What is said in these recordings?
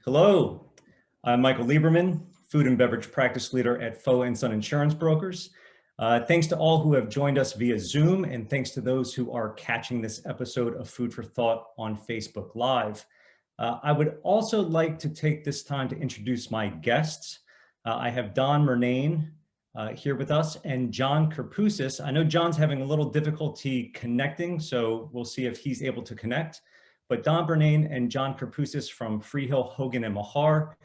Hello, I'm Michael Lieberman, Food and Beverage Practice Leader at Foe & Son Insurance Brokers. Thanks to all who have joined us via Zoom, and thanks to those who are catching this episode of Food for Thought on Facebook Live. I would also like to take this time to introduce my guests. I have Don Murnane here with us and John Karpousis. I know John's having a little difficulty connecting, so we'll see if he's able to connect. But Don Murnane and John Karpousis from Freehill, Hogan, and Mahar.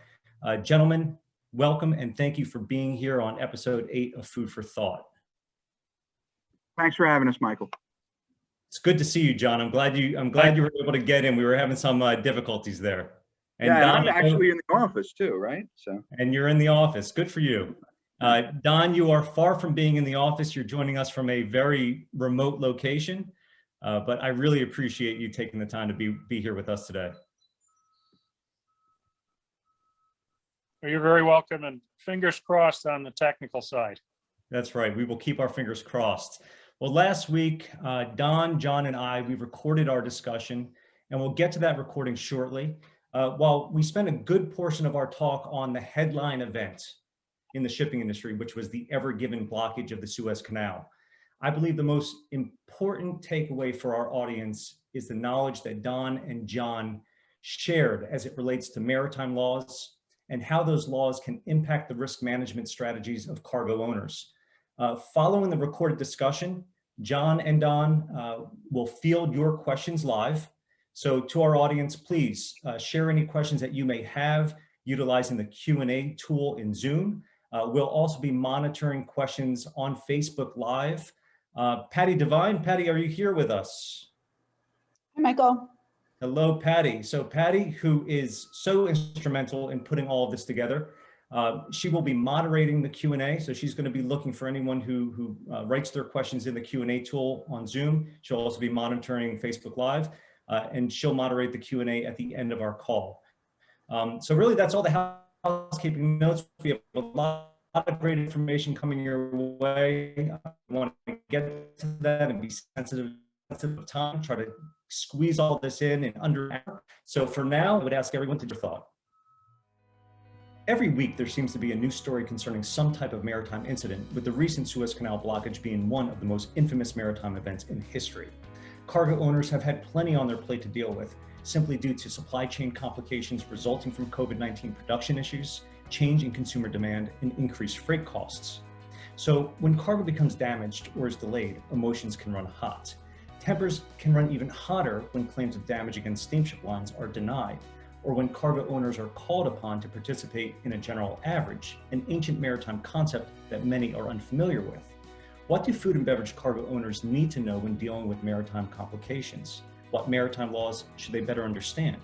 Gentlemen, welcome and thank you for being here on episode 8 of Food for Thought. Thanks for having us, Michael. It's good to see you, John. I'm glad you were able to get in. We were having some difficulties there. And yeah, Don, I'm actually in the office too, right? And you're in the office. Good for you. Don, you are far from being in the office. You're joining us from a very remote location. But I really appreciate you taking the time to be here with us today. You're very welcome, and fingers crossed on the technical side. That's right. We will keep our fingers crossed. Well, last week, Don, John, and I, we recorded our discussion, and we'll get to that recording shortly. While we spent a good portion of our talk on the headline event in the shipping industry, which was the ever-given blockage of the Suez Canal. I believe the most important takeaway for our audience is the knowledge that Don and John shared as it relates to maritime laws and how those laws can impact the risk management strategies of cargo owners. Following the recorded discussion, John and Don will field your questions live. So to our audience, please share any questions that you may have utilizing the Q&A tool in Zoom. We'll also be monitoring questions on Facebook Live. Patty Devine, Patty, are you here with us? Hi, Michael. Hello, Patty. So Patty, who is so instrumental in putting all of this together, she will be moderating the Q&A. So she's going to be looking for anyone who writes their questions in the Q&A tool on Zoom. She'll also be monitoring Facebook Live, and she'll moderate the Q&A at the end of our call. So really, that's all the housekeeping notes. We have a lot of great information coming your way. I want to get to that and be sensitive of time, try to squeeze all this in under an hour. So for now, I would ask everyone to give thought. Every week, there seems to be a new story concerning some type of maritime incident, with the recent Suez Canal blockage being one of the most infamous maritime events in history. Cargo owners have had plenty on their plate to deal with, simply due to supply chain complications resulting from COVID-19 production issues, change in consumer demand, and increased freight costs. So when cargo becomes damaged or is delayed, emotions can run hot. Tempers can run even hotter when claims of damage against steamship lines are denied, or when cargo owners are called upon to participate in a general average, an ancient maritime concept that many are unfamiliar with. What do food and beverage cargo owners need to know when dealing with maritime complications? What maritime laws should they better understand?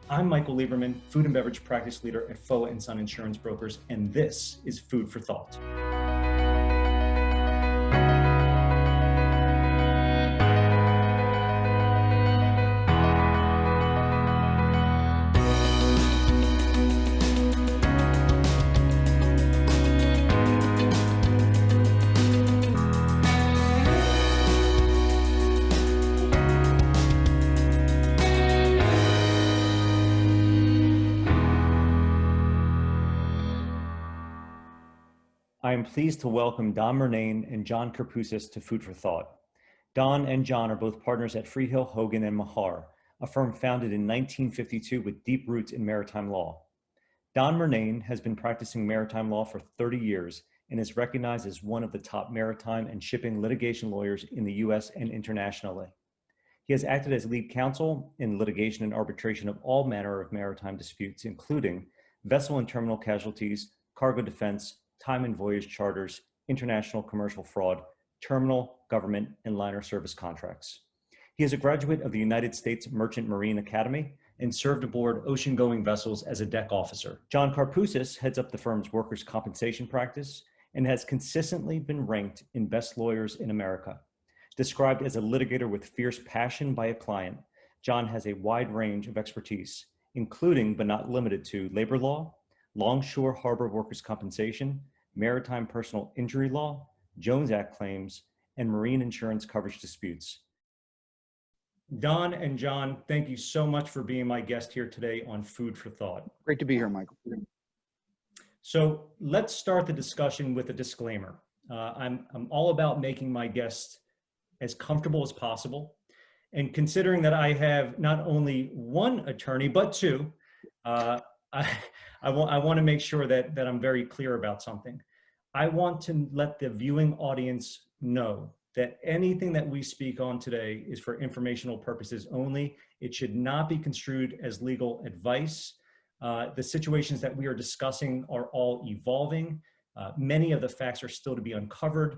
I'm Michael Lieberman, Food and Beverage Practice Leader at Foe & Son Insurance Brokers, and this is Food for Thought. I am pleased to welcome Don Murnane and John Karpousis to Food for Thought. Don and John are both partners at Freehill, Hogan, and Mahar, a firm founded in 1952 with deep roots in maritime law. Don Murnane has been practicing maritime law for 30 years and is recognized as one of the top maritime and shipping litigation lawyers in the US and internationally. He has acted as lead counsel in litigation and arbitration of all manner of maritime disputes, including vessel and terminal casualties, cargo defense, time and voyage charters, international commercial fraud, terminal, government, and liner service contracts. He is a graduate of the United States Merchant Marine Academy and served aboard ocean-going vessels as a deck officer. John Karpousis heads up the firm's workers' compensation practice and has consistently been ranked in Best Lawyers in America. Described as a litigator with fierce passion by a client, John has a wide range of expertise, including but not limited to labor law, longshore harbor workers' compensation, maritime personal injury law, Jones Act claims, and marine insurance coverage disputes. Don and John, thank you so much for being my guest here today on Food for Thought. Great to be here, Michael. So let's start the discussion with a disclaimer. I'm all about making my guests as comfortable as possible. And considering that I have not only one attorney, but two, I want to make sure that I'm very clear about something. I want to let the viewing audience know that anything that we speak on today is for informational purposes only. It should not be construed as legal advice. The situations that we are discussing are all evolving. Many of the facts are still to be uncovered.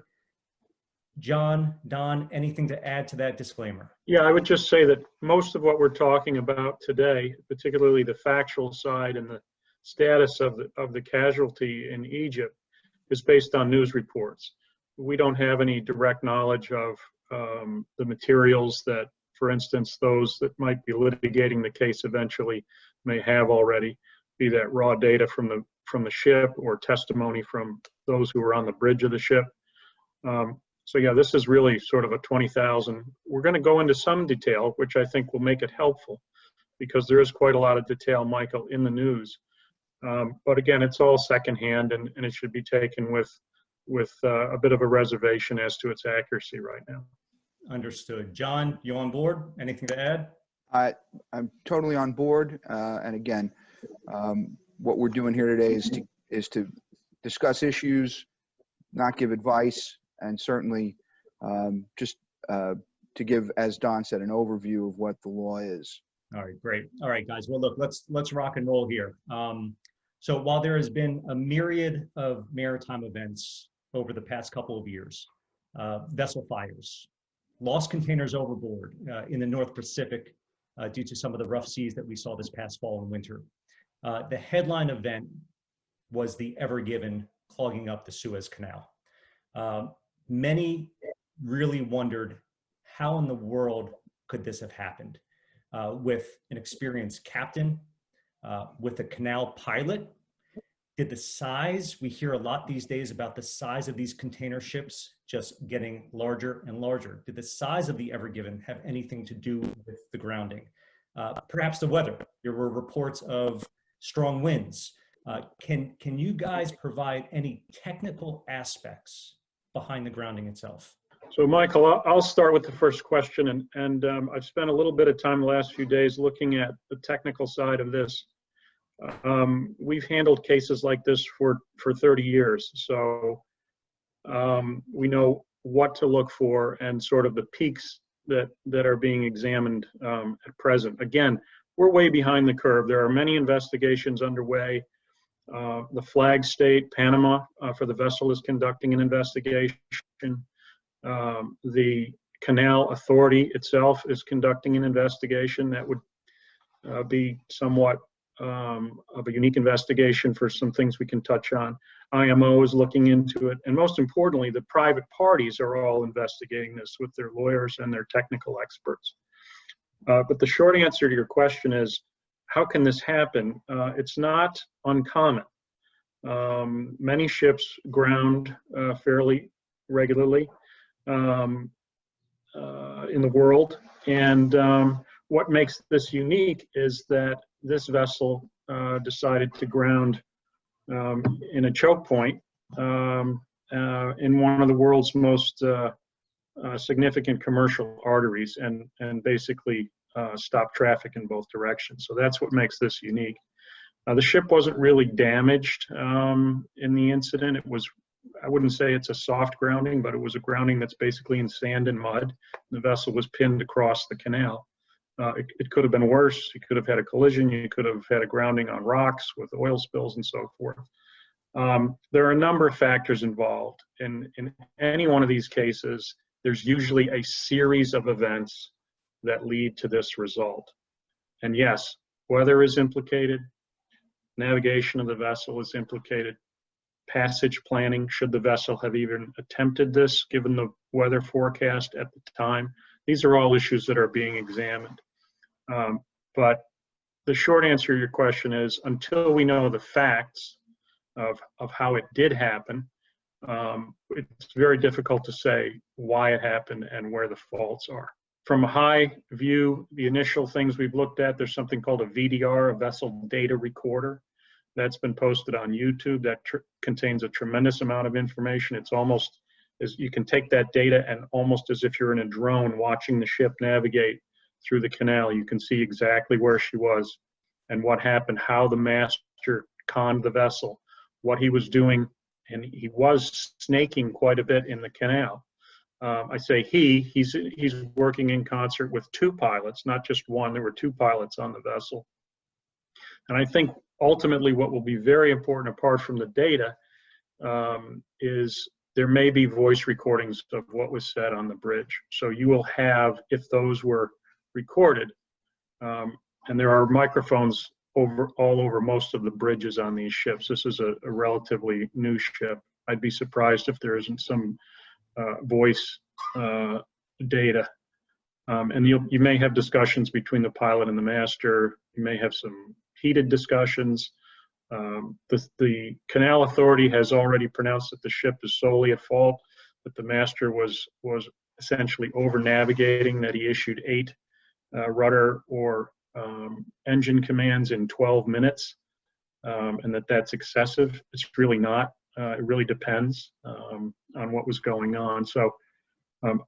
John, Don, anything to add to that disclaimer? Yeah, I would just say that most of what we're talking about today, particularly the factual side and the status of the casualty in Egypt, is based on news reports. We don't have any direct knowledge of the materials that, for instance, those that might be litigating the case eventually may have already, be that raw data from the ship or testimony from those who were on the bridge of the ship. So yeah, this is really sort of a 20,000. We're going to go into some detail, which I think will make it helpful, because there is quite a lot of detail, Michael, in the news. But again, it's all secondhand, and it should be taken with a bit of a reservation as to its accuracy right now. Understood. John, you on board? Anything to add? I'm totally on board. And again, what we're doing here today is to discuss issues, not give advice, and certainly just to give, as Don said, an overview of what the law is. All right, great. All right, guys. Well, look, let's rock and roll here. So while there has been a myriad of maritime events over the past couple of years, vessel fires, lost containers overboard in the North Pacific due to some of the rough seas that we saw this past fall and winter. The headline event was the Ever Given clogging up the Suez Canal. Many really wondered how in the world could this have happened with an experienced captain, with a canal pilot. Did the size, we hear a lot these days about the size of these container ships just getting larger and larger. Did the size of the Ever Given have anything to do with the grounding? Perhaps the weather. There were reports of strong winds. Can you guys provide any technical aspects behind the grounding itself? So Michael, I'll start with the first question, and I've spent a little bit of time the last few days looking at the technical side of this. We've handled cases like this for 30 years, so we know what to look for and sort of the peaks that are being examined at present. Again, we're way behind the curve. There are many investigations underway. The flag state, Panama, for the vessel is conducting an investigation. The Canal Authority itself is conducting an investigation that would be somewhat of a unique investigation for some things we can touch on. IMO is looking into it. And most importantly, the private parties are all investigating this with their lawyers and their technical experts. But the short answer to your question is, how can this happen? It's not uncommon. Many ships ground fairly regularly in the world. And what makes this unique is that this vessel decided to ground in a choke point in one of the world's most significant commercial arteries and basically stop traffic in both directions. So that's what makes this unique. The ship wasn't really damaged in the incident. It was, I wouldn't say it's a soft grounding, but it was a grounding that's basically in sand and mud. The vessel was pinned across the canal. It could have been worse. You could have had a collision. You could have had a grounding on rocks with oil spills and so forth. There are a number of factors involved. In any one of these cases, there's usually a series of events that lead to this result. And yes, weather is implicated. Navigation of the vessel is implicated. Passage planning, should the vessel have even attempted this given the weather forecast at the time. These are all issues that are being examined. But the short answer to your question is, until we know the facts of how it did happen, it's very difficult to say why it happened and where the faults are. From a high view, the initial things we've looked at, there's something called a VDR, a vessel data recorder. That's been posted on YouTube. That contains a tremendous amount of information. It's almost as you can take that data and almost as if you're in a drone watching the ship navigate through the canal, you can see exactly where she was and what happened, how the master conned the vessel, what he was doing, and he was snaking quite a bit in the canal. I say he's working in concert with two pilots, not just one. There were two pilots on the vessel. And I think ultimately what will be very important apart from the data is there may be voice recordings of what was said on the bridge. So you will have, if those were recorded, and there are microphones all over most of the bridges on these ships. This is a relatively new ship. I'd be surprised if there isn't some voice data. And you may have discussions between the pilot and the master. You may have some heated discussions. The Canal Authority has already pronounced that the ship is solely at fault, that the master was essentially over navigating, that he issued 8 rudder or engine commands in 12 minutes, and that's excessive. It's really not. It really depends on what was going on. So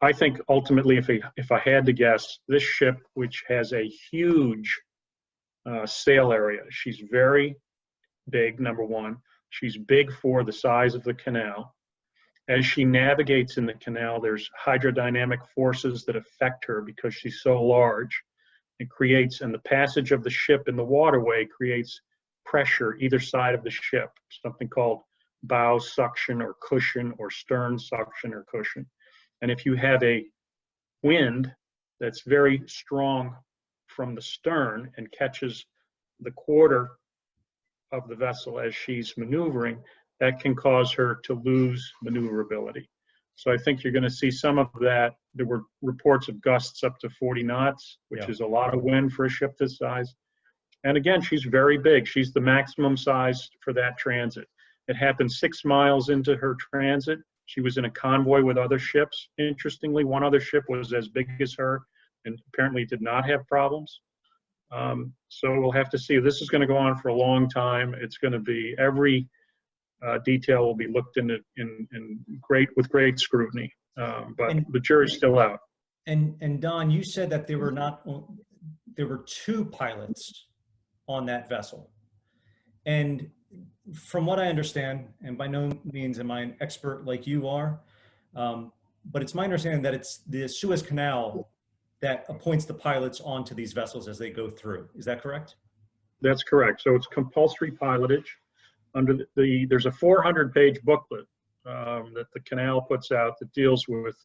I think ultimately, if I had to guess, this ship, which has a huge sail area, she's very big, number one. She's big for the size of the canal. As she navigates in the canal, there's hydrodynamic forces that affect her because she's so large. It creates, and the passage of the ship in the waterway creates pressure either side of the ship, something called bow suction or cushion or stern suction or cushion. And if you have a wind that's very strong from the stern and catches the quarter of the vessel as she's maneuvering, that can cause her to lose maneuverability. So I think you're going to see some of that. There were reports of gusts up to 40 knots, which is a lot of wind for a ship this size. And again, she's very big. She's the maximum size for that transit. It happened 6 miles into her transit. She was in a convoy with other ships. Interestingly, one other ship was as big as her and apparently did not have problems. So we'll have to see. This is going to go on for a long time. It's going to be every detail will be looked into with great scrutiny. But the jury's still out. And Don, you said that there were 2 pilots on that vessel. And from what I understand, and by no means am I an expert like you are, but it's my understanding that it's the Suez Canal that appoints the pilots onto these vessels as they go through. Is that correct? That's correct. So it's compulsory pilotage. There's a 400-page booklet that the canal puts out that deals with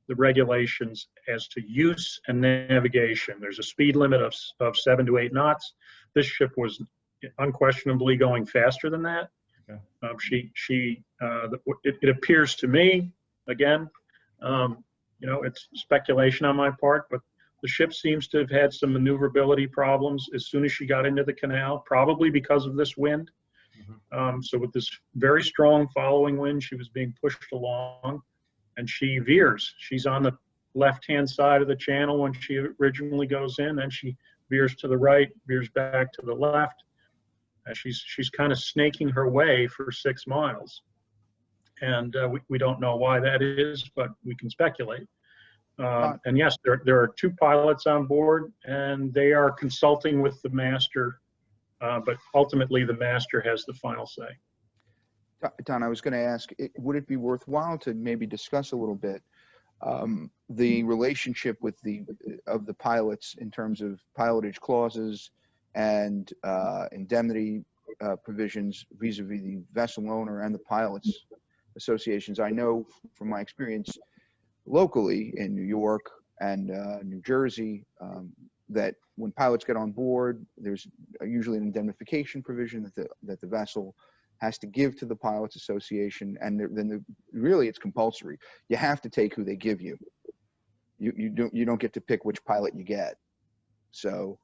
the regulations as to use and navigation. There's a speed limit of 7 to 8 knots. This ship was unquestionably going faster than that. Okay. It appears to me, again, it's speculation on my part, but the ship seems to have had some maneuverability problems as soon as she got into the canal, probably because of this wind. So with this very strong following wind, she was being pushed along, and she veers. She's on the left-hand side of the channel when she originally goes in, then she veers to the right, veers back to the left. She's kind of snaking her way for 6 miles. And we don't know why that is, but we can speculate. And yes, there are 2 pilots on board, and they are consulting with the master, but ultimately the master has the final say. Don, I was going to ask, would it be worthwhile to maybe discuss a little bit the relationship with the pilots in terms of pilotage clauses and indemnity provisions vis-a-vis the vessel owner and the pilots associations? I know from my experience locally in New York and New Jersey that when pilots get on board, there's usually an indemnification provision that the vessel has to give to the pilots association, and then really it's compulsory. You have to take who they give you. You don't get to pick which pilot you get. So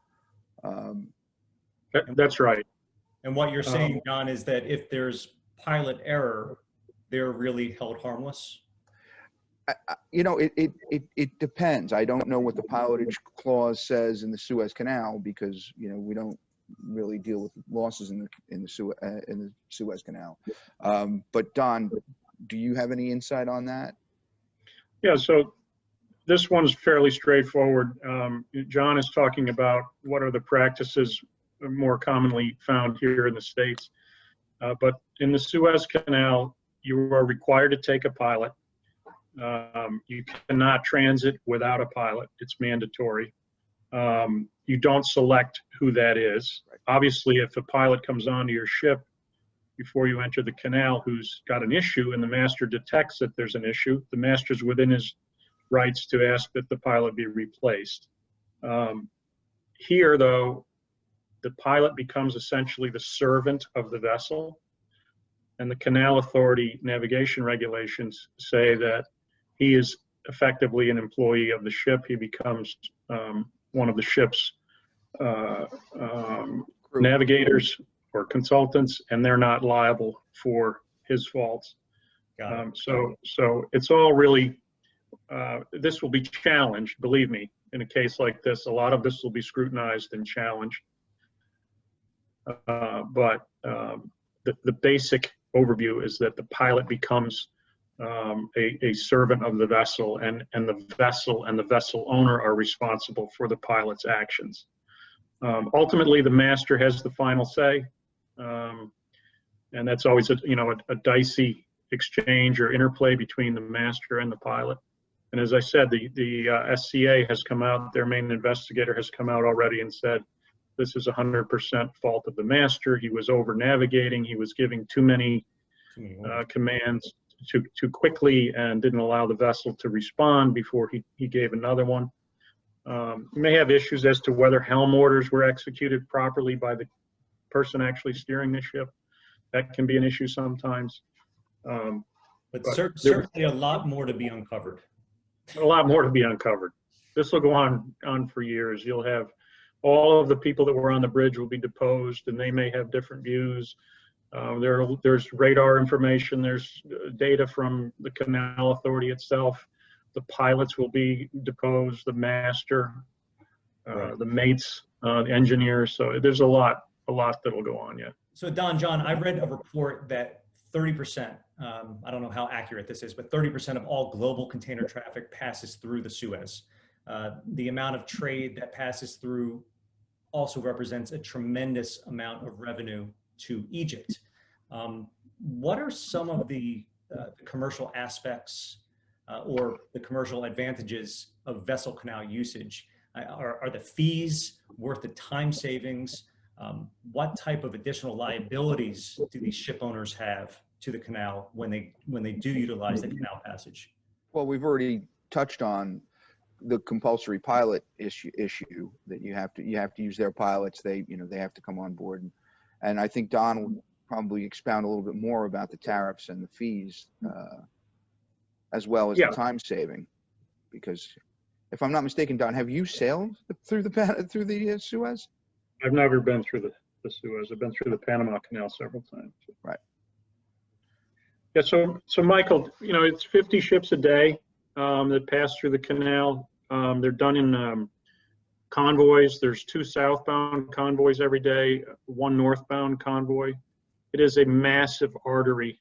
that's right. And what you're saying, John, is that if there's pilot error, they're really held harmless? You know, it depends. I don't know what the pilotage clause says in the Suez Canal because, you know, we don't really deal with losses in the Suez Canal. But Don, do you have any insight on that? Yeah, so this one's fairly straightforward. John is talking about what are the practices more commonly found here in the States. But in the Suez Canal, you are required to take a pilot. You cannot transit without a pilot. It's mandatory. You don't select who that is. Obviously, if a pilot comes onto your ship before you enter the canal who's got an issue and the master detects that there's an issue, the master's within his rights to ask that the pilot be replaced. Here, though, the pilot becomes essentially the servant of the vessel, and the Canal Authority navigation regulations say that he is effectively an employee of the ship. He becomes one of the ship's navigators or consultants, and they're not liable for his faults. So it's all really, this will be challenged, believe me, in a case like this. A lot of this will be scrutinized and challenged. But the basic overview is that the pilot becomes a servant of the vessel, and the vessel and the vessel owner are responsible for the pilot's actions. Ultimately, the master has the final say, and that's always a dicey exchange or interplay between the master and the pilot. And as I said, the s.c.a. has come out, their main investigator has come out already and said, this is 100% fault of the master. He was over navigating. He was giving too many commands too quickly and didn't allow the vessel to respond before he gave another one. You may have issues as to whether helm orders were executed properly by the person actually steering the ship. That can be an issue sometimes. But certainly a lot more to be uncovered. A lot more to be uncovered. This will go on for years. You'll have all of the people that were on the bridge will be deposed, and they may have different views. There's radar information. There's data from the Canal Authority itself. The pilots will be deposed, the master, the mates, the engineers. So there's a lot that'll go on yet. So Don, John, I read a report that 30%, I don't know how accurate this is, but 30% of all global container traffic passes through the Suez. The amount of trade that passes through also represents a tremendous amount of revenue to Egypt. What are some of the commercial aspects or the commercial advantages of vessel canal usage? Are the fees worth the time savings? What type of additional liabilities do these ship owners have to the canal when they do utilize the canal passage? Well, we've already touched on the compulsory pilot issue that you have to use their pilots. They have to come on board, and I think Don will probably expound a little bit more about the tariffs and the fees, as well as the time saving. Because if I'm not mistaken, Don, have you sailed through the Suez? I've never been through the Suez. I've been through the Panama Canal several times. Right. Yeah. So Michael, it's 50 ships a day that pass through the canal. They're done in convoys. There's 2 southbound convoys every day, 1 northbound convoy. It is a massive artery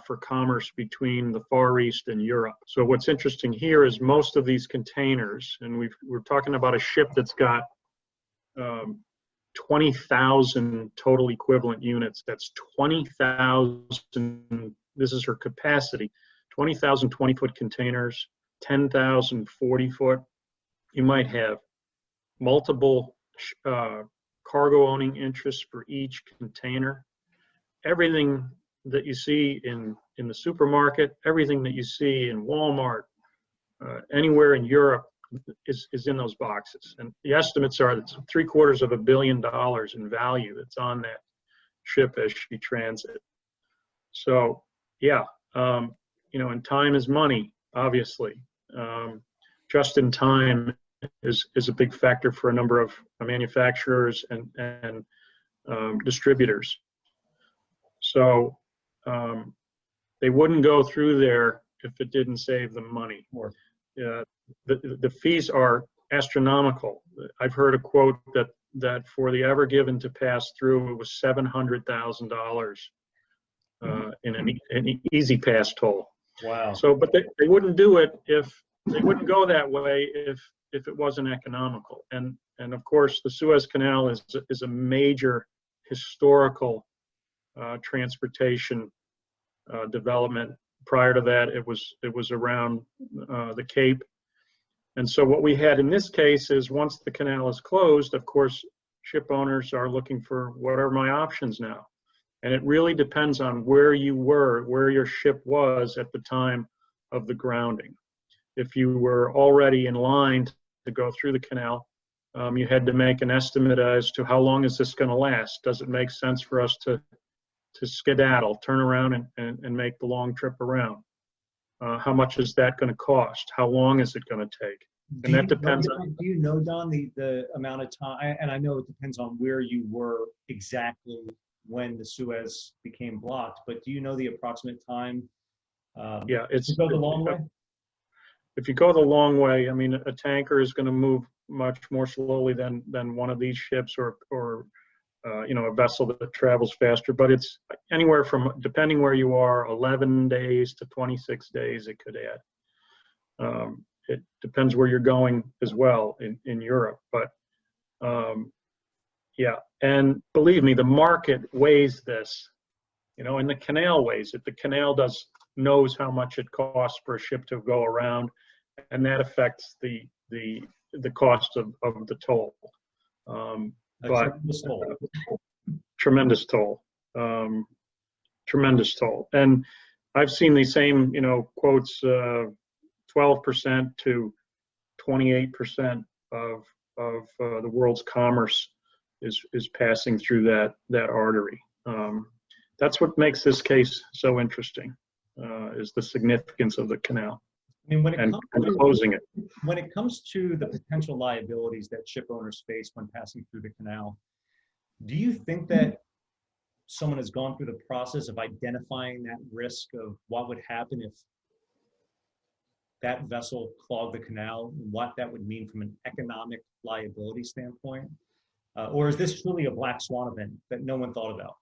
for commerce between the Far East and Europe. So what's interesting here is most of these containers, and we're talking about a ship that's got 20,000 total equivalent units. That's 20,000, this is her capacity, 20,000 20-foot containers, 10,000 40-foot. You might have multiple cargo owning interests for each container. Everything that you see in the supermarket, everything that you see in Walmart, anywhere in Europe is in those boxes. And the estimates are that $750 million in value that's on that ship as she transits. So yeah, and time is money, obviously. Just in time is a big factor for a number of manufacturers and distributors. So they wouldn't go through there if it didn't save them money. Sure. The fees are astronomical. I've heard a quote that for the Ever Given to pass through, it was $700,000 in an easy pass toll. Wow. So, but they wouldn't do it if they wouldn't go that way if it wasn't economical. And of course, the Suez Canal is a major historical transportation development. Prior to that, it was around the Cape. And so what we had in this case is once the canal is closed, of course, ship owners are looking for what are my options now? And it really depends on where you were, where your ship was at the time of the grounding. If you were already in line to go through the canal, you had to make an estimate as to how long is this going to last? Does it make sense for us to skedaddle, turn around and make the long trip around? How much is that going to cost? How long is it going to take? And that depends on. Do you know, Don, the amount of time? And I know it depends on where you were exactly when the Suez became blocked, but do you know the approximate time? Yeah, it's to go the long way. If you go the long way, I mean, a tanker is going to move much more slowly than one of these ships or a vessel that travels faster. But it's anywhere from, depending where you are, 11 days to 26 days it could add. It depends where you're going as well in Europe. But yeah, and believe me, the market weighs this, and the canal weighs it. The canal knows how much it costs for a ship to go around, and that affects the cost of the toll. Tremendous toll. Tremendous toll. And I've seen the same, quotes, 12% to 28% of the world's commerce is passing through that artery. That's what makes this case so interesting, is the significance of the canal. I mean, when closing it. When it comes to the potential liabilities that ship owners face when passing through the canal, do you think that someone has gone through the process of identifying that risk of what would happen if that vessel clogged the canal, and what that would mean from an economic liability standpoint? Or is this truly a black swan event that no one thought about?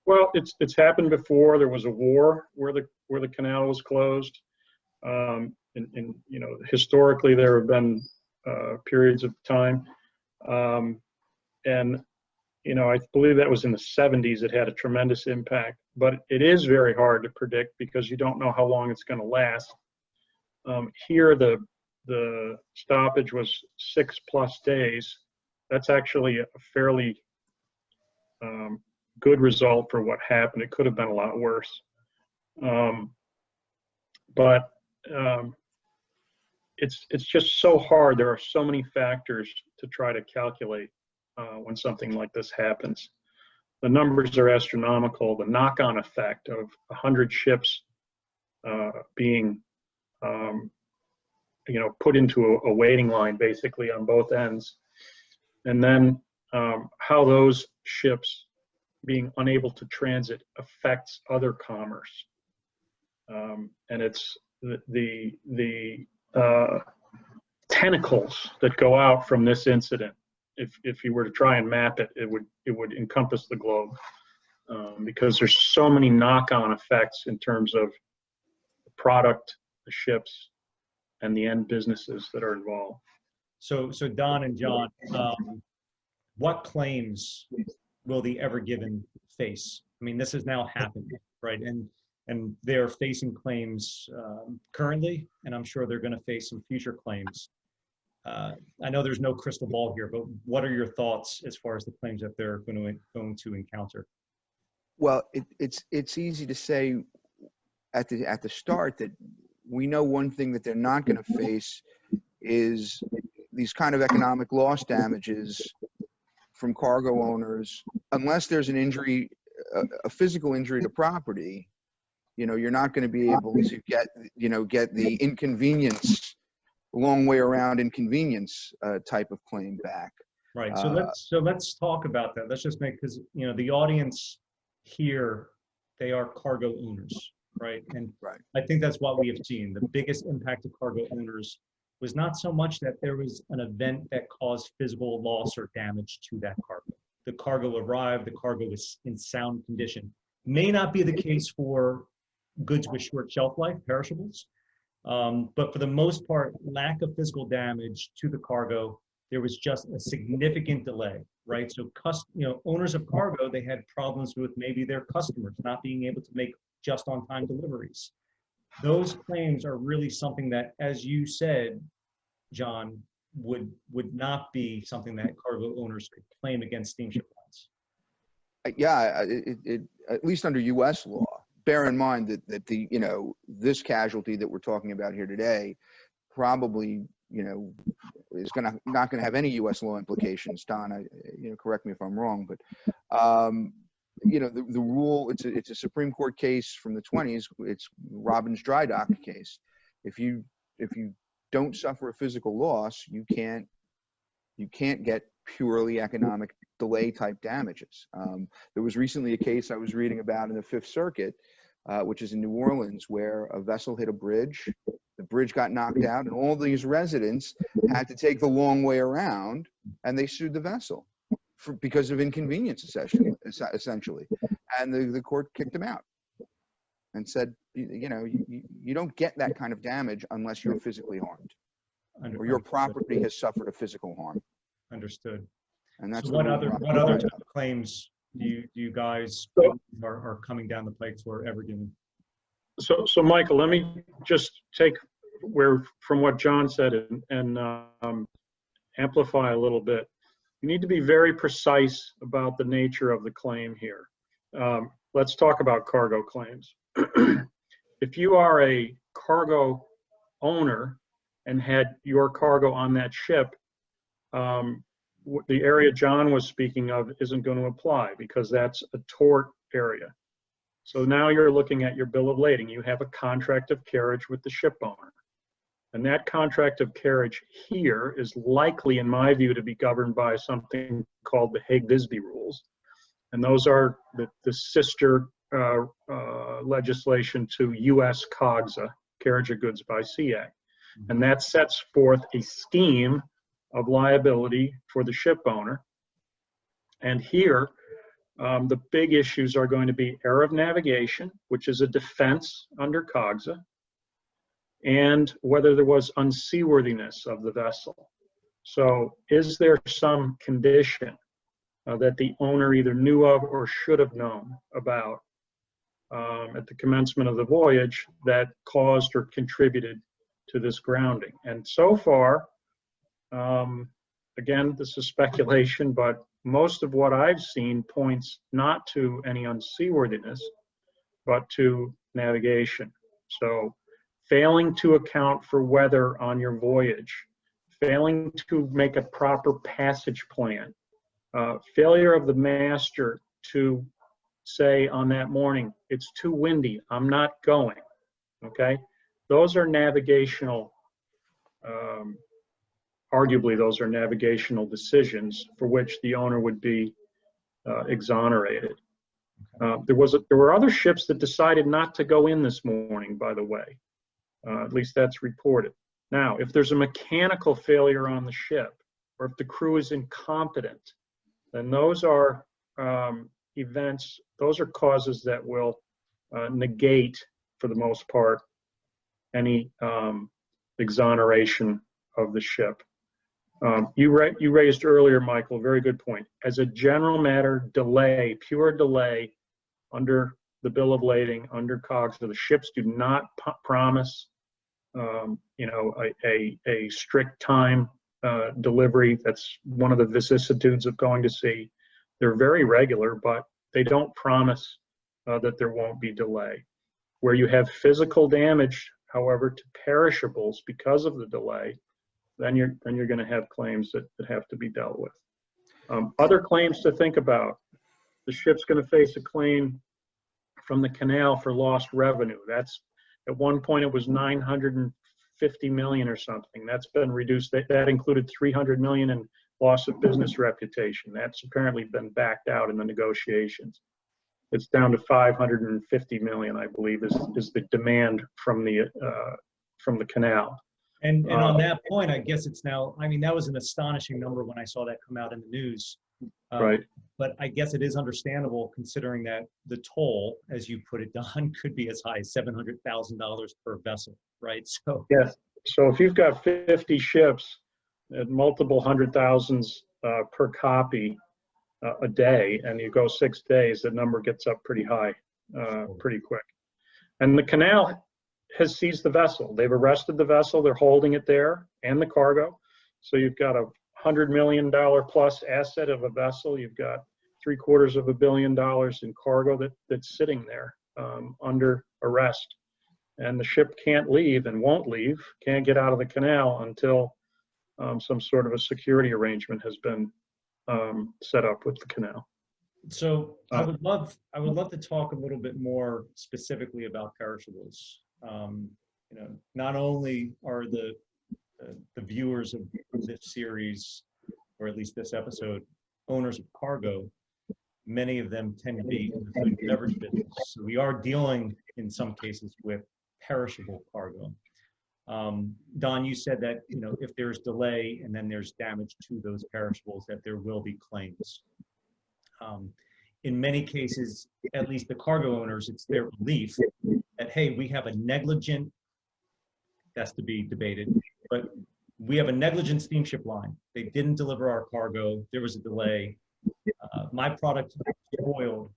Well, it's happened before. There was a war where the canal was closed. Historically, there have been periods of time, and I believe that was in the 70s. It had a tremendous impact, but it is very hard to predict because you don't know how long it's going to last. Here, the stoppage was 6+ days. That's actually a fairly good result for what happened. It could have been a lot worse, but it's just so hard. There are so many factors to try to calculate when something like this happens. The numbers are astronomical. The knock-on effect of 100 ships being put into a waiting line basically on both ends, and then how those ships being unable to transit affects other commerce, and it's the tentacles that go out from this incident. If you were to try and map it, it would encompass the globe, because there's so many knock-on effects in terms of the product, the ships, and the end businesses that are involved. So Don and John, what claims will the Ever Given face? I mean, this has now happened, right? And they're facing claims currently, and I'm sure they're going to face some future claims. I know there's no crystal ball here, but what are your thoughts as far as the claims that they're going to encounter? Well, it's easy to say at the start that we know one thing that they're not going to face is these kind of economic loss damages from cargo owners, unless there's an injury, a physical injury to property. You're not going to be able to get the inconvenience, long way around inconvenience type of claim back. Right. So let's talk about that. Let's just make, because the audience here, they are cargo owners, right? And Right. I think that's what we have seen. The biggest impact to cargo owners was not so much that there was an event that caused physical loss or damage to that cargo. The cargo arrived, the cargo was in sound condition. May not be the case for goods with short shelf life, perishables, but for the most part, lack of physical damage to the cargo, there was just a significant delay, right? So, owners of cargo, they had problems with maybe their customers not being able to make just on time deliveries. Those claims are really something that, as you said, John, would not be something that cargo owners could claim against steamship lines. Yeah, at least under U.S. law, bear in mind that the, this casualty that we're talking about here today probably, is not going to have any U.S. law implications. Don, correct me if I'm wrong, but, the rule, it's a Supreme Court case from the 20s. It's Robbins Dry Dock case. If you don't suffer a physical loss, you can't get purely economic delay type damages. There was recently a case I was reading about in the Fifth Circuit, which is in New Orleans, where a vessel hit a bridge. The bridge got knocked out, and all these residents had to take the long way around, and they sued the vessel because of inconvenience, essentially. And the court kicked them out and said, you don't get that kind of damage unless you're physically harmed or your property has suffered a physical harm. Understood. And that's so what other type of claims do you guys are coming down the pike for ever given? So Michael, let me just take from what John said and amplify a little bit. You need to be very precise about the nature of the claim here. Let's talk about cargo claims. If you are a cargo owner and had your cargo on that ship, the area John was speaking of isn't going to apply because that's a tort area. So now you're looking at your bill of lading. You have a contract of carriage with the ship owner. And that contract of carriage here is likely, in my view, to be governed by something called the Hague-Visby rules. And those are the sister legislation to U.S. COGSA, Carriage of Goods by s.c.a. And that sets forth a scheme of liability for the ship owner. And here, the big issues are going to be error of navigation, which is a defense under COGSA, and whether there was unseaworthiness of the vessel. So is there some condition that the owner either knew of or should have known about at the commencement of the voyage that caused or contributed to this grounding? And so far, again, this is speculation, but most of what I've seen points not to any unseaworthiness, but to navigation. So failing to account for weather on your voyage, failing to make a proper passage plan, failure of the master to say on that morning, it's too windy, I'm not going, okay? Those are navigational, arguably those are navigational decisions for which the owner would be exonerated. There were other ships that decided not to go in this morning, by the way. At least that's reported. Now, if there's a mechanical failure on the ship, or if the crew is incompetent, then those are events, those are causes that will negate, for the most part, any exoneration of the ship. You raised earlier, Michael, a very good point. As a general matter, delay, pure delay, under the bill of lading, under COGSA, the ships do not promise a strict time delivery. That's one of the vicissitudes of going to sea. They're very regular, but they don't promise that there won't be delay. Where you have physical damage, however, to perishables because of the delay, then you're going to have claims that have to be dealt with. Other claims to think about: the ship's going to face a claim from the canal for lost revenue. That's, at one point it was 950 million or something. That's been reduced. That included 300 million in loss of business reputation. That's apparently been backed out in the negotiations. It's down to 550 million, I believe, is the demand from the canal. And on that point, I guess it's now, I mean, that was an astonishing number when I saw that come out in the news. Right. But I guess it is understandable considering that the toll, as you put it, Don, could be as high as $700,000 per vessel, right? So Yes. So if you've got 50 ships at multiple hundred thousands per copy a day, and you go 6 days, the number gets up pretty high, pretty quick. And the canal has seized the vessel. They've arrested the vessel. They're holding it there and the cargo. So you've got a $100 million plus asset of a vessel. You've got $750 million in cargo that's sitting there under arrest. And the ship can't leave and won't leave, can't get out of the canal until some sort of a security arrangement has been set up with the canal. So I would love to talk a little bit more specifically about perishables. You know, not only are the viewers of this series, or at least this episode, owners of cargo, many of them tend to be in the food and beverage business. So we are dealing in some cases with perishable cargo. Don, you said that, you know, if there's delay and then there's damage to those perishables, that there will be claims. In many cases, at least the cargo owners, it's their belief that, hey, we have a negligent, that's to be debated, but we have a negligent steamship line. They didn't deliver our cargo. There was a delay. My product spoiled,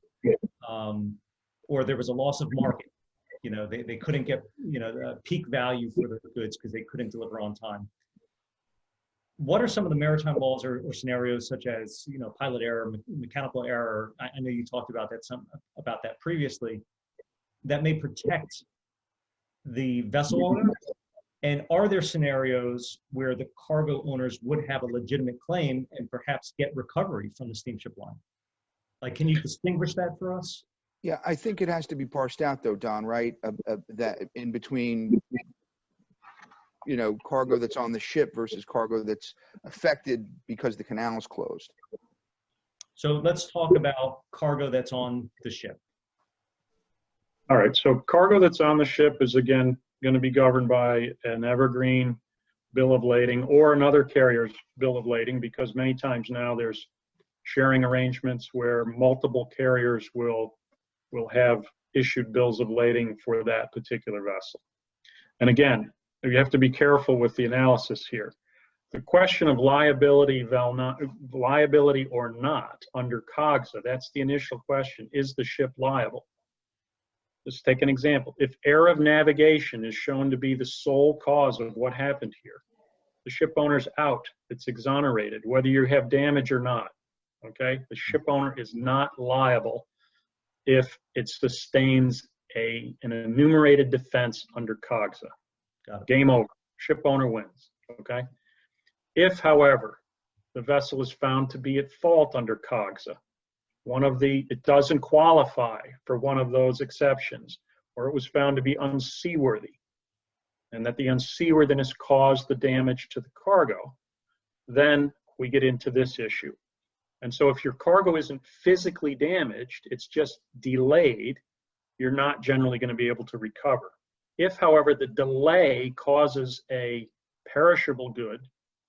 or there was a loss of market. You know, they couldn't get, you know, peak value for the goods because they couldn't deliver on time. What are some of the maritime laws or scenarios such as, you know, pilot error, mechanical error? I know you talked about that previously, that may protect the vessel owner? And are there scenarios where the cargo owners would have a legitimate claim and perhaps get recovery from the steamship line? Like, can you distinguish that for us? Yeah, I think it has to be parsed out though, Don, right? That in between, you know, cargo that's on the ship versus cargo that's affected because the canal is closed. So let's talk about cargo that's on the ship. All right, so cargo that's on the ship is again going to be governed by an evergreen bill of lading or another carrier's bill of lading, because many times now there's sharing arrangements where multiple carriers will have issued bills of lading for that particular vessel. And again, you have to be careful with the analysis here. The question of liability or not under COGSA, that's the initial question. Is the ship liable? Let's take an example. If error of navigation is shown to be the sole cause of what happened here, the ship owner's out, it's exonerated, whether you have damage or not, okay? The ship owner is not liable if it sustains an enumerated defense under COGSA. Got it. Game over, ship owner wins, okay? If, however, the vessel is found to be at fault under COGSA, it doesn't qualify for one of those exceptions, or it was found to be unseaworthy, and that the unseaworthiness caused the damage to the cargo, then we get into this issue. And so if your cargo isn't physically damaged, it's just delayed, you're not generally going to be able to recover. If, however, the delay causes a perishable good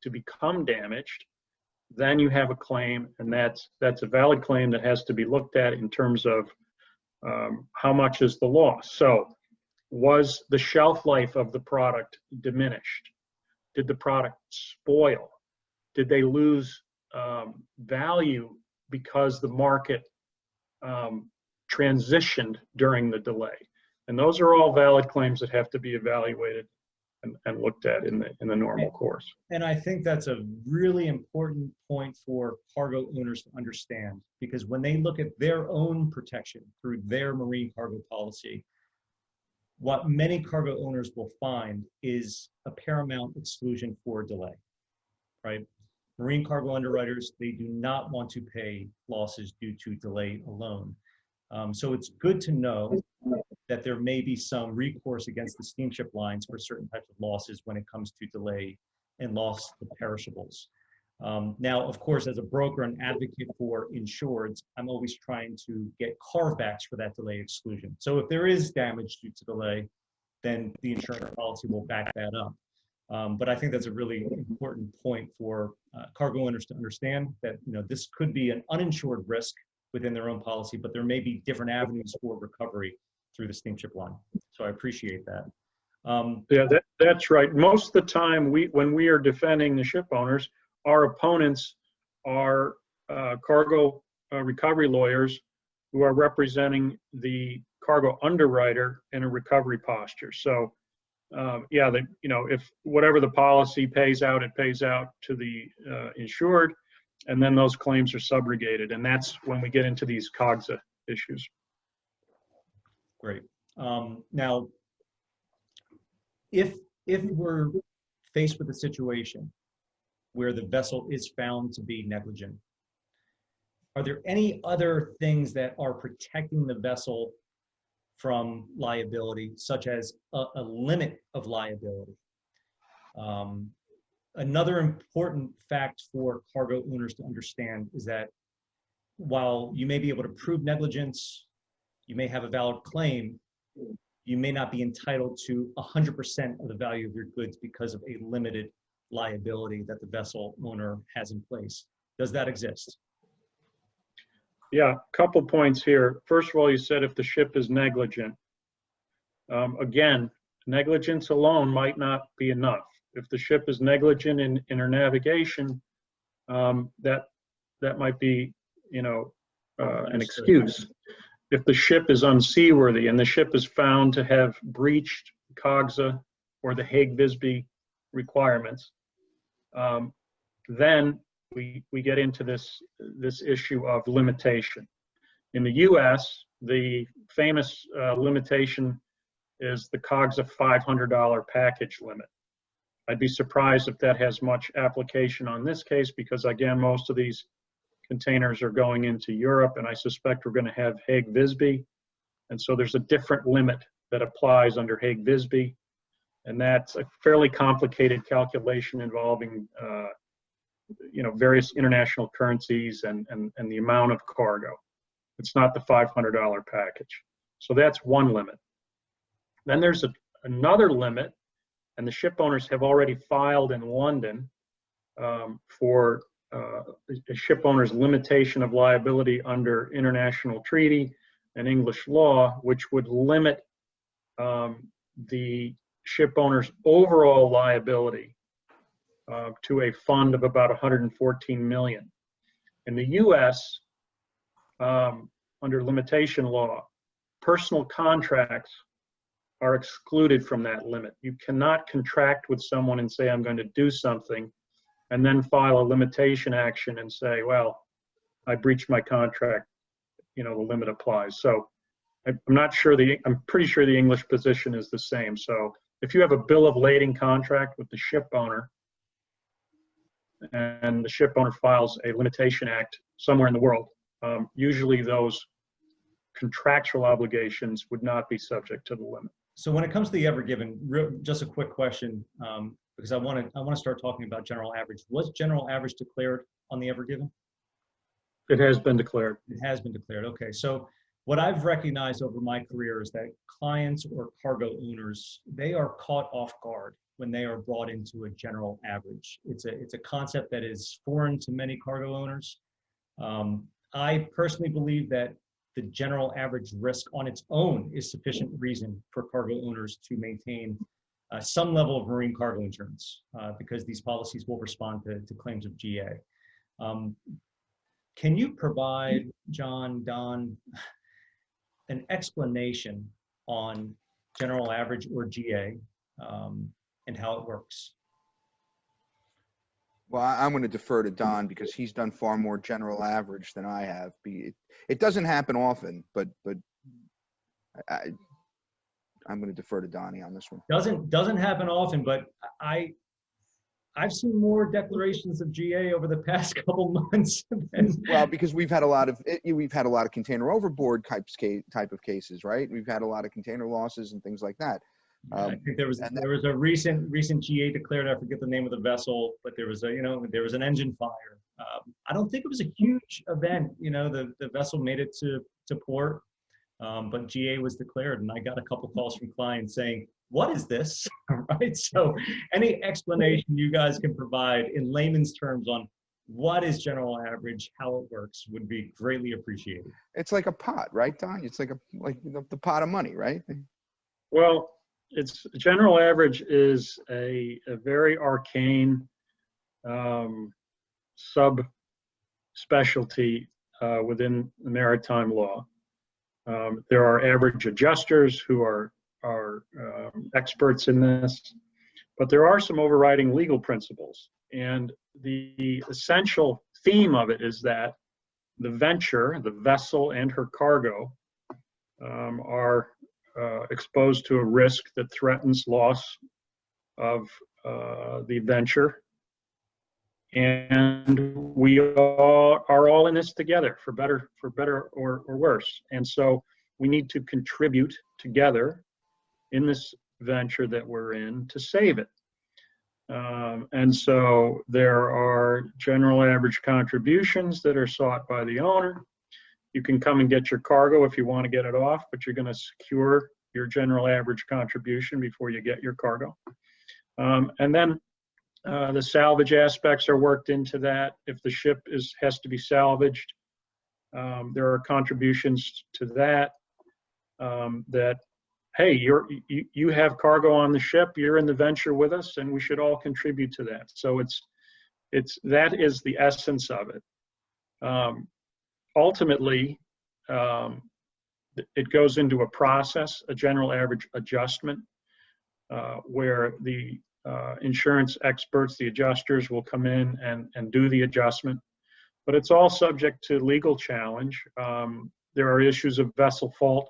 to become damaged, then you have a claim, and that's a valid claim that has to be looked at in terms of how much is the loss. So was the shelf life of the product diminished? Did the product spoil? Did they lose value because the market transitioned during the delay? And those are all valid claims that have to be evaluated and looked at in the normal course. And I think that's a really important point for cargo owners to understand, because when they look at their own protection through their marine cargo policy, what many cargo owners will find is a paramount exclusion for delay, right? Marine cargo underwriters, they do not want to pay losses due to delay alone. So it's good to know that there may be some recourse against the steamship lines for certain types of losses when it comes to delay and loss of perishables. Now, of course, as a broker and advocate for insureds, I'm always trying to get carve-backs for that delay exclusion. So if there is damage due to delay, then the insurance policy will back that up. But I think that's a really important point for cargo owners to understand that, you know, this could be an uninsured risk within their own policy, but there may be different avenues for recovery through the steamship line. So I appreciate that. Yeah, that's right. Most of the time, when we are defending the ship owners, our opponents are cargo recovery lawyers who are representing the cargo underwriter in a recovery posture. So, yeah, you know, if whatever the policy pays out, it pays out to the insured, and then those claims are subrogated, and that's when we get into these COGSA issues. Great. Now, if we're faced with a situation where the vessel is found to be negligent, are there any other things that are protecting the vessel from liability, such as a limit of liability? Another important fact for cargo owners to understand is that while you may be able to prove negligence, you may have a valid claim, you may not be entitled to 100% of the value of your goods because of a limited liability that the vessel owner has in place. Does that exist? Yeah, a couple points here. First of all, you said if the ship is negligent. Again, negligence alone might not be enough. If the ship is negligent in her navigation, that might be, you know, an excuse. If the ship is unseaworthy and the ship is found to have breached COGSA or the Hague-Visby requirements, then we get into this issue of limitation. In the U.S., the famous limitation is the COGSA $500 package limit. I'd be surprised if that has much application on this case because, again, most of these containers are going into Europe, and I suspect we're going to have Hague-Visby. And so there's a different limit that applies under Hague-Visby, and that's a fairly complicated calculation involving you know, various international currencies and the amount of cargo. It's not the $500 package. So that's one limit. Then there's another limit, and the ship owners have already filed in London for a ship owner's limitation of liability under international treaty and English law, which would limit the ship owner's overall liability to a fund of about 114 million. In the U.S., under limitation law, personal contracts are excluded from that limit. You cannot contract with someone and say, I'm going to do something, and then file a limitation action and say, well, I breached my contract, you know, the limit applies. So I'm not sure I'm pretty sure the English position is the same. So if you have a bill of lading contract with the ship owner, and the ship owner files a limitation act somewhere in the world, usually those contractual obligations would not be subject to the limit. So when it comes to the Ever Given, just a quick question, because I want to start talking about general average. Was general average declared on the Ever Given? It has been declared. It has been declared. Okay. So what I've recognized over my career is that clients or cargo owners, they are caught off guard when they are brought into a general average. It's a concept that is foreign to many cargo owners. I personally believe that the general average risk on its own is sufficient reason for cargo owners to maintain some level of marine cargo insurance because these policies will respond to claims of GA. Can you provide, John, Don, an explanation on general average or GA and how it works? Well, I'm going to defer to Don because he's done far more general average than I have. It doesn't happen often, but I'm going to defer to Donnie on this one. Doesn't happen often, but I've seen more declarations of GA over the past couple months. Well, because we've had a lot of container overboard type of cases, right? We've had a lot of container losses and things like that. I think there was a recent GA declared, I forget the name of the vessel, but there was an engine fire. I don't think it was a huge event. The vessel made it to port, but GA was declared, and I got a couple calls from clients saying, "What is this?" Right. So, any explanation you guys can provide in layman's terms on what is general average, how it works, would be greatly appreciated. It's like a pot, right, Don? It's like the pot of money, right? Well, it's general average is a very arcane sub-specialty within the maritime law. There are average adjusters who are experts in this, but there are some overriding legal principles. And the essential theme of it is that the venture, the vessel and her cargo, are exposed to a risk that threatens loss of the venture. And we all are all in this together, for better or worse. And so we need to contribute together in this venture that we're in to save it. And so there are general average contributions that are sought by the owner. You can come and get your cargo if you want to get it off, but you're going to secure your general average contribution before you get your cargo. And then the salvage aspects are worked into that. If the ship has to be salvaged, there are contributions to that. That, hey, you have cargo on the ship, you're in the venture with us, and we should all contribute to that. So that is the essence of it. Ultimately, it goes into a process, a general average adjustment, where the insurance experts, the adjusters, will come in and do the adjustment. But it's all subject to legal challenge. There are issues of vessel fault.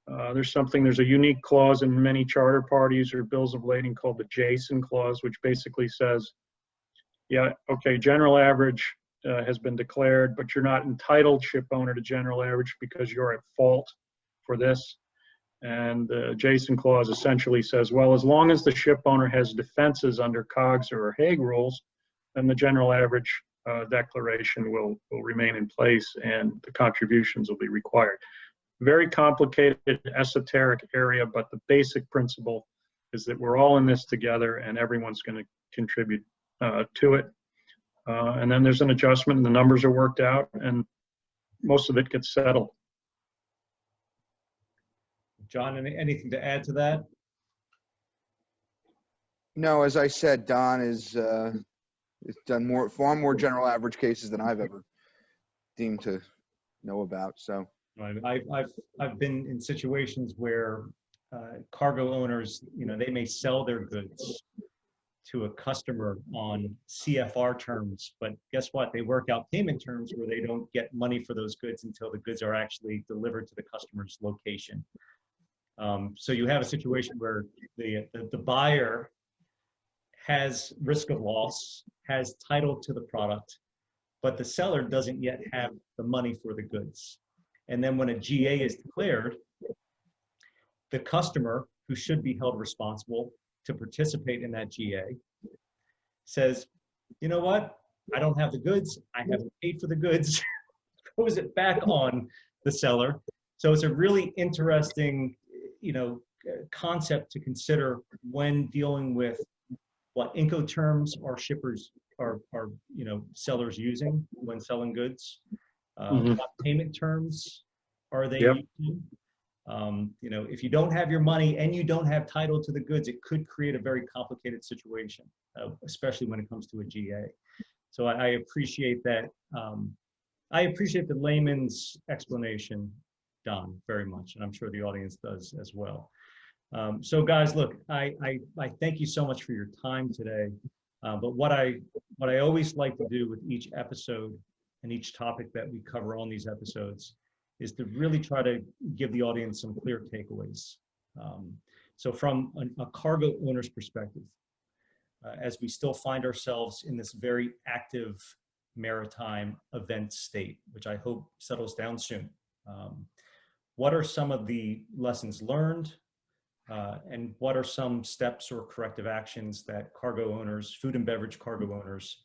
There's a unique clause in many charter parties or bills of lading called the Json Clause, which basically says, yeah, okay, general average has been declared, but you're not entitled, ship owner, to general average because you're at fault for this. And the Json Clause essentially says, well, as long as the ship owner has defenses under COGS or Hague rules, then the general average declaration will remain in place and the contributions will be required. Very complicated, esoteric area, but the basic principle is that we're all in this together and everyone's going to contribute to it. And then there's an adjustment and the numbers are worked out and most of it gets settled. John, anything to add to that? No, as I said, Don is done far more general average cases than I've ever deemed to know about. So I've been in situations where cargo owners, they may sell their goods to a customer on CFR terms, but guess what? They work out payment terms where they don't get money for those goods until the goods are actually delivered to the customer's location. So you have a situation where the buyer has risk of loss, has title to the product, but the seller doesn't yet have the money for the goods. And then when a GA is declared, the customer, who should be held responsible to participate in that GA, says, you know what? I don't have the goods. I haven't paid for the goods. Throws it back on the seller. So it's a really interesting concept to consider when dealing with what Incoterms are shippers are sellers using when selling goods. What payment terms are they using? If you don't have your money and you don't have title to the goods, it could create a very complicated situation, especially when it comes to a GA. So I appreciate that. I appreciate the layman's explanation, Don, very much, and I'm sure the audience does as well. So guys, look, I thank you so much for your time today. But what I always like to do with each episode and each topic that we cover on these episodes is to really try to give the audience some clear takeaways. So from a cargo owner's perspective, as we still find ourselves in this very active maritime event state, which I hope settles down soon, what are some of the lessons learned? and what are some steps or corrective actions that cargo owners, food and beverage cargo owners,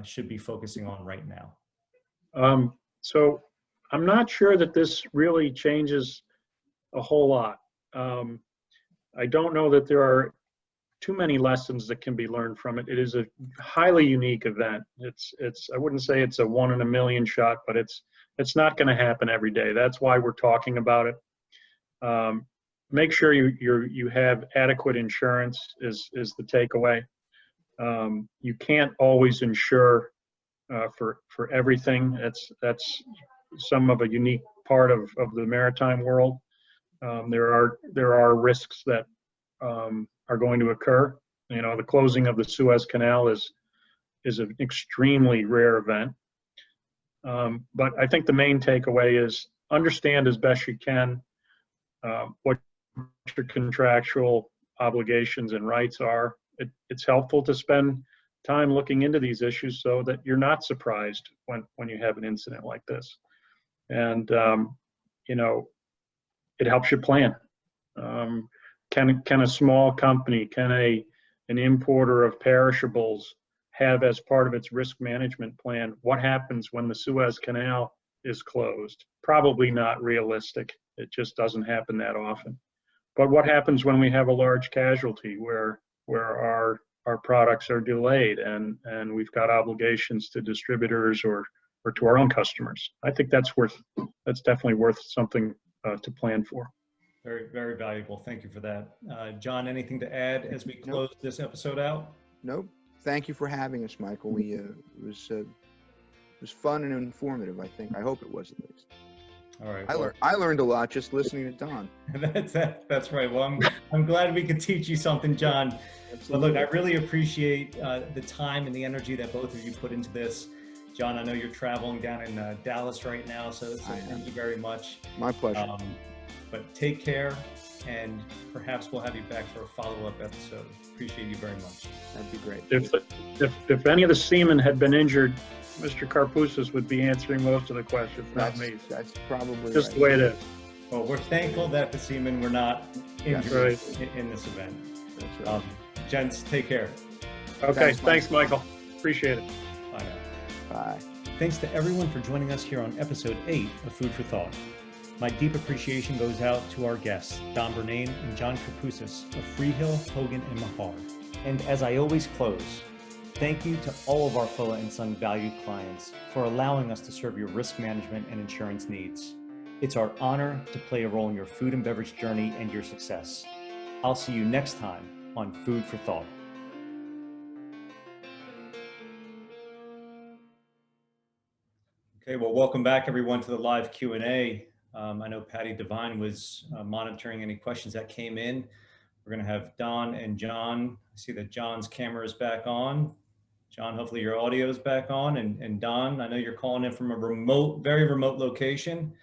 should be focusing on right now? So I'm not sure that this really changes a whole lot. I don't know that there are too many lessons that can be learned from it. It is a highly unique event. I wouldn't say it's a 1 in a million shot, but it's not going to happen every day. That's why we're talking about it. Make sure you have adequate insurance is the takeaway. You can't always insure for everything. That's some of a unique part of the maritime world. There are risks that are going to occur. You know, the closing of the Suez Canal is an extremely rare event. But I think the main takeaway is understand as best you can what your contractual obligations and rights are. It's helpful to spend time looking into these issues so that you're not surprised when you have an incident like this. And, you know, it helps you plan. Can a small company, can an importer of perishables have as part of its risk management plan what happens when the Suez Canal is closed? Probably not realistic. It just doesn't happen that often. But what happens when we have a large casualty where our products are delayed and we've got obligations to distributors or to our own customers? I think that's definitely worth something to plan for. Very, very valuable. Thank you for that. John, anything to add as we close this episode out? Nope. Thank you for having us, Michael. It was fun and informative, I think. I hope it was, at least. All right. I learned a lot just listening to Don. That's right. Well, I'm glad we could teach you something, John. But look, I really appreciate the time and the energy that both of you put into this. John, I know you're traveling down in Dallas right now, so thank you very much. My pleasure. But take care, and perhaps we'll have you back for a follow-up episode. Appreciate you very much. That'd be great. If any of the seamen had been injured, Mr. Karpousis would be answering most of the questions, not me. That's probably just right. the way it is. Well, we're thankful that the seamen were not injured in this event. That's right. Gents, take care. Okay, thanks, Michael. Appreciate it. Bye now. Bye. Thanks to everyone for joining us here on episode 8 of Food for Thought. My deep appreciation goes out to our guests, Don Murnane and John Karpousis of Freehill, Hogan, and Mahar. And as I always close, thank you to all of our Fulla & Son valued clients for allowing us to serve your risk management and insurance needs. It's our honor to play a role in your food and beverage journey and your success. I'll see you next time on Food for Thought. Okay, well, welcome back everyone to the live Q&A. I know Patty Devine was monitoring any questions that came in. We're going to have Don and John. I see that John's camera is back on. John, hopefully your audio is back on. And Don, I know you're calling in from a very remote location.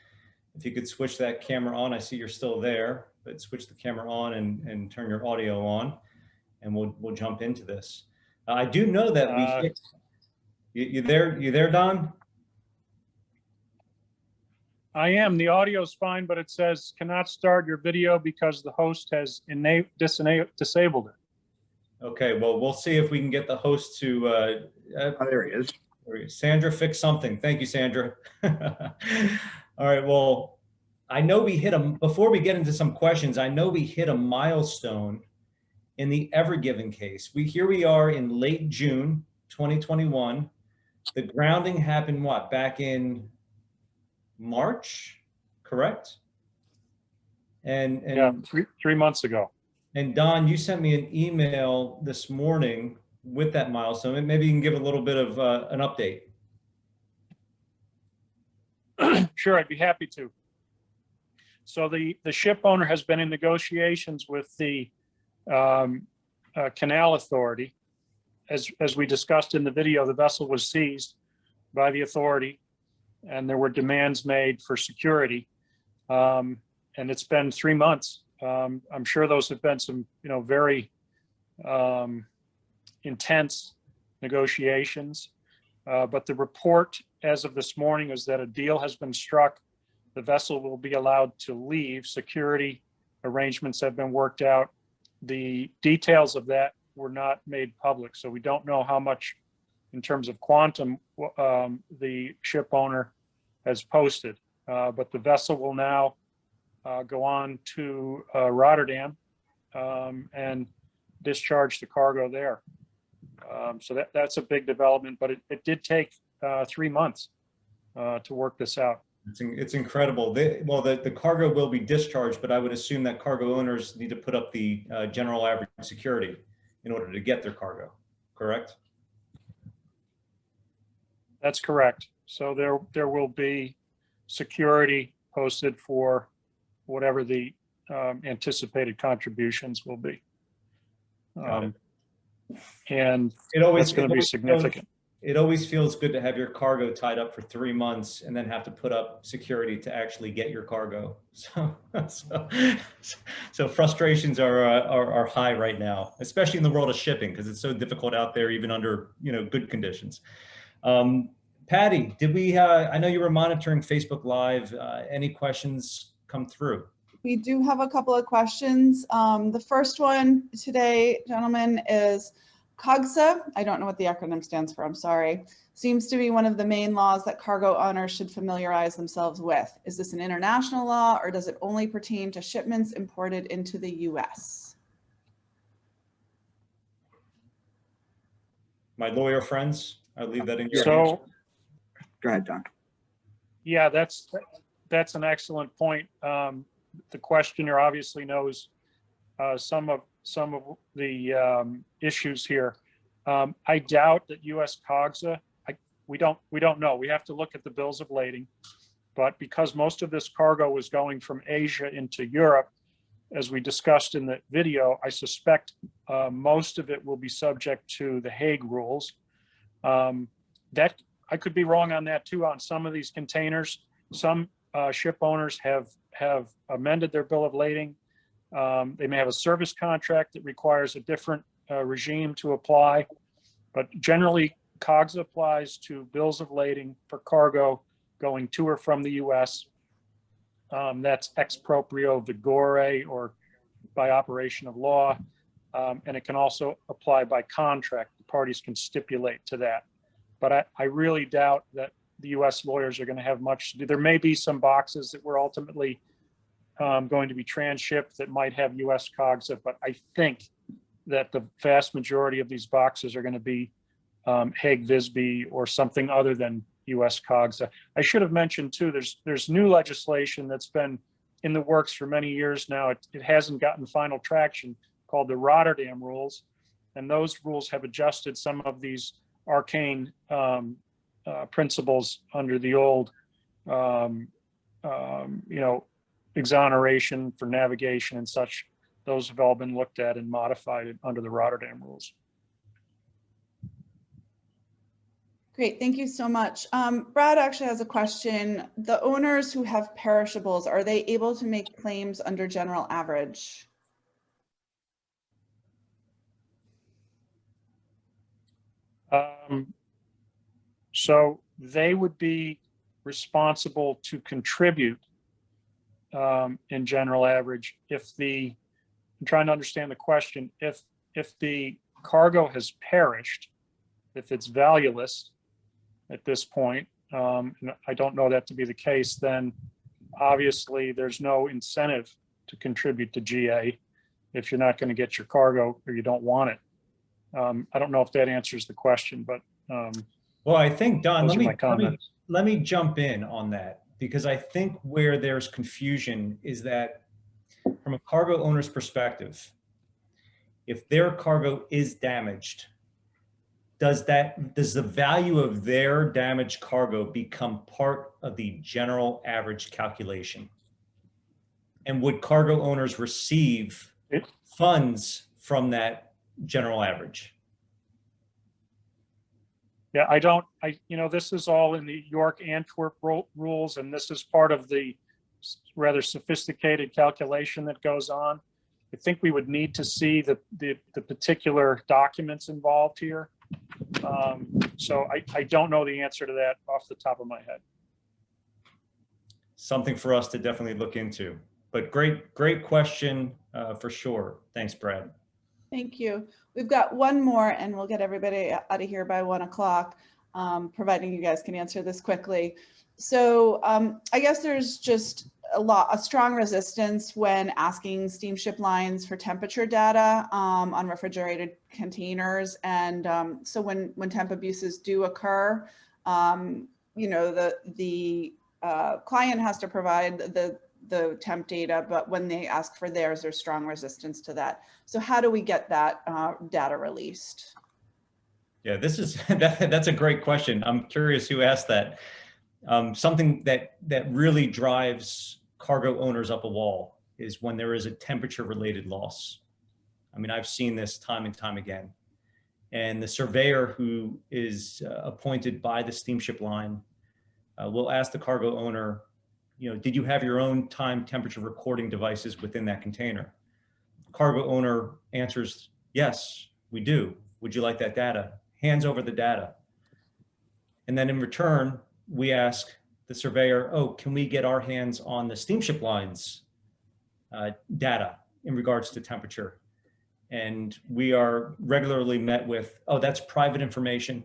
If you could switch that camera on, I see you're still there, but switch the camera on and turn your audio on, and we'll jump into this. I do know that you there, Don? I am. The audio is fine, but it says cannot start your video because the host has disabled it. Okay, well, we'll see if we can get the host to. There he is. Sandra, fix something. Thank you, Sandra. All right, well, I know we hit before we get into some questions, I know we hit a milestone in the Ever Given case. Here we are in late June 2021. The grounding happened back in March, correct? And yeah, three months ago. And Don, you sent me an email this morning with that milestone, and maybe you can give a little bit of an update. Sure, I'd be happy to. So the ship owner has been in negotiations with the Canal Authority. As we discussed in the video, the vessel was seized by the authority, and there were demands made for security. And it's been 3 months. I'm sure those have been some, very intense negotiations. But the report as of this morning is that a deal has been struck. The vessel will be allowed to leave. Security arrangements have been worked out. The details of that were not made public, so we don't know how much in terms of quantum the ship owner has posted. But the vessel will now go on to Rotterdam and discharge the cargo there. So that's a big development, but it did take 3 months to work this out. It's incredible. The cargo will be discharged, but I would assume that cargo owners need to put up the general average security in order to get their cargo, correct? That's correct. So there will be security posted for whatever the anticipated contributions will be. And it's going to be significant. It always feels good to have your cargo tied up for 3 months and then have to put up security to actually get your cargo. So frustrations are high right now, especially in the world of shipping, because it's so difficult out there, even under good conditions. Patty, did we? I know you were monitoring Facebook Live. Any questions come through? We do have a couple of questions. The first one today, gentlemen, is COGSA. I don't know what the acronym stands for, I'm sorry. Seems to be one of the main laws that cargo owners should familiarize themselves with. Is this an international law, or does it only pertain to shipments imported into the US? My lawyer friends, I leave that in your hands. So, Go ahead, Don. yeah, that's an excellent point. The questioner obviously knows some of the issues here. I doubt that U.S. COGSA. We don't know. We have to look at the bills of lading, but because most of this cargo was going from Asia into Europe, as we discussed in the video, I suspect most of it will be subject to the Hague rules. That I could be wrong on that too. On some of these containers, some ship owners have amended their bill of lading. They may have a service contract that requires a different regime to apply, but generally COGSA applies to bills of lading for cargo going to or from the U.S. That's ex proprio vigore or by operation of law, and it can also apply by contract. The parties can stipulate to that, but I really doubt that the U.S. lawyers are going to have much to do. There may be some boxes that were ultimately going to be transshipped that might have U.S. COGSA, but I think that the vast majority of these boxes are going to be Hague Visby or something other than U.S. COGSA. I should have mentioned too, there's new legislation that's been in the works for many years now. It hasn't gotten final traction, called the Rotterdam rules, and those rules have adjusted some of these arcane principles under the old, exoneration for navigation and such. Those have all been looked at and modified under the Rotterdam rules. Great, thank you so much. Brad actually has a question. The owners who have perishables, are they able to make claims under general average? So they would be responsible to contribute in general average if I'm trying to understand the question, if the cargo has perished, if it's valueless at this point, and I don't know that to be the case, then obviously there's no incentive to contribute to GA if you're not going to get your cargo or you don't want it. I don't know if that answers the question, but well, I think, Don, let me jump in on that, because I think where there's confusion is that from a cargo owner's perspective, if their cargo is damaged, does the value of their damaged cargo become part of the general average calculation? And would cargo owners receive funds from that general average? Yeah, this is all in the York Antwerp rules, and this is part of the rather sophisticated calculation that goes on. I think we would need to see the particular documents involved here. So I don't know the answer to that off the top of my head. Something for us to definitely look into. But great question for sure. Thanks, Brad. Thank you. We've got one more and we'll get everybody out of here by 1 o'clock, providing you guys can answer this quickly. So I guess there's just a strong resistance when asking steamship lines for temperature data on refrigerated containers. And so when temp abuses do occur, you know, the client has to provide the temp data, but when they ask for theirs, there's strong resistance to that. So how do we get that data released? Yeah, that's a great question. I'm curious who asked that. Something that really drives cargo owners up a wall is when there is a temperature related loss. I mean, I've seen this time and time again. And the surveyor who is appointed by the steamship line will ask the cargo owner, you know, did you have your own time temperature recording devices within that container? Cargo owner answers, yes, we do. Would you like that data? Hands over the data. And then in return, we ask the surveyor, oh, can we get our hands on the steamship line's data in regards to temperature? And we are regularly met with, oh, that's private information.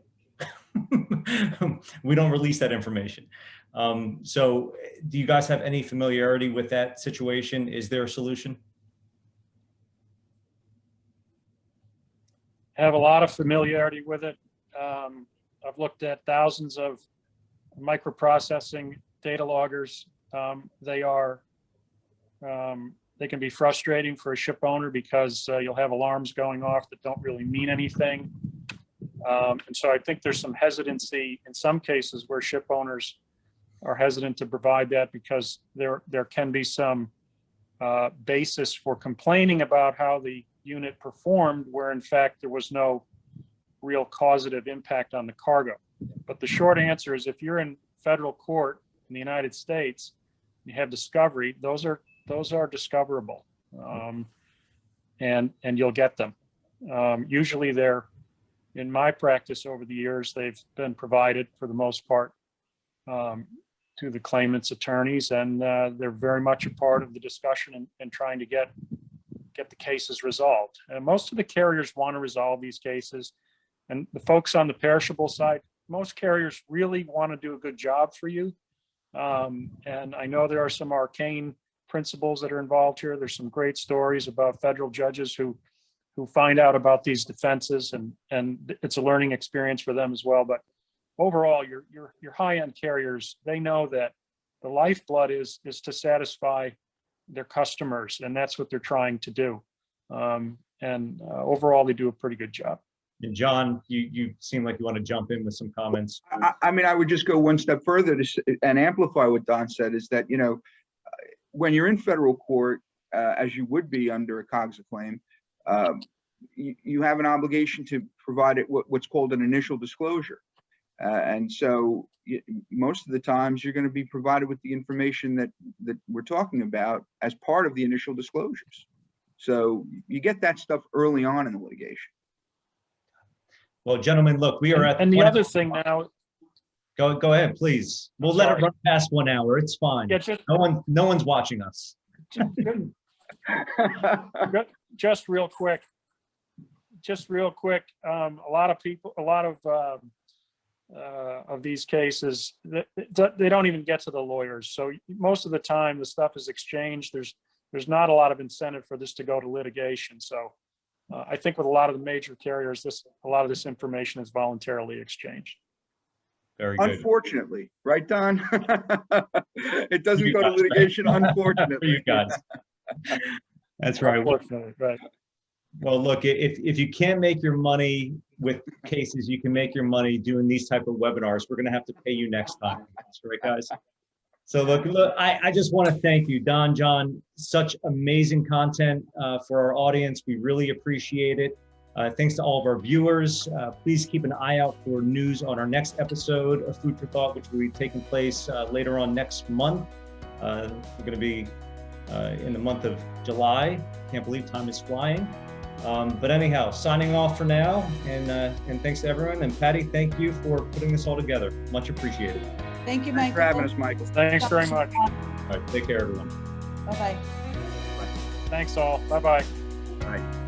We don't release that information. So do you guys have any familiarity with that situation? Is there a solution? I have a lot of familiarity with it. I've looked at thousands of microprocessing data loggers. They can be frustrating for a ship owner because you'll have alarms going off that don't really mean anything. And so I think there's some hesitancy in some cases where ship owners are hesitant to provide that because there can be some basis for complaining about how the unit performed where in fact there was no real causative impact on the cargo. But the short answer is if you're in federal court in the United States, you have discovery, those are discoverable, and you'll get them. Usually they're, in my practice over the years, they've been provided for the most part to the claimant's attorneys, and they're very much a part of the discussion and trying to get the cases resolved. And most of the carriers want to resolve these cases, and the folks on the perishable side, most carriers really want to do a good job for you. And I know there are some arcane principles that are involved here. There's some great stories about federal judges who find out about these defenses, and it's a learning experience for them as well. But overall, your high-end carriers, they know that the lifeblood is to satisfy their customers, and that's what they're trying to do. And overall, they do a pretty good job. And John, you seem like you want to jump in with some comments. I mean, I would just go one step further and amplify what Don said, is that, you know, when you're in federal court, as you would be under a COGSA claim, you have an obligation to provide it what's called an initial disclosure. And so most of the times you're going to be provided with the information that we're talking about as part of the initial disclosures. So you get that stuff early on in the litigation. Well, gentlemen, look, we are at and the other thing now. Go ahead, please. We'll let it run past 1 hour. It's fine. Yeah, no one's watching us. Just real quick. A lot of these cases, they don't even get to the lawyers. So most of the time, the stuff is exchanged. There's not a lot of incentive for this to go to litigation. So I think with a lot of the major carriers, a lot of this information is voluntarily exchanged. Very good. Unfortunately, right, Don? It doesn't go to litigation, unfortunately. For you guys. That's right. Unfortunately, right. Well, look, if you can't make your money with cases, you can make your money doing these type of webinars. We're going to have to pay you next time. That's right, guys. So look, I just want to thank you, Don, John, such amazing content for our audience. We really appreciate it. Thanks to all of our viewers. Please keep an eye out for news on our next episode of Food for Thought, which will be taking place later on next month. We're going to be in the month of July. Can't believe time is flying. But anyhow, signing off for now, and thanks to everyone. And Patty, thank you for putting this all together. Much appreciated. Thank you, Thanks Michael. for having us, Michael. Thanks very much. All right, take care, everyone. Bye-bye. Thanks all. Bye-bye. Bye.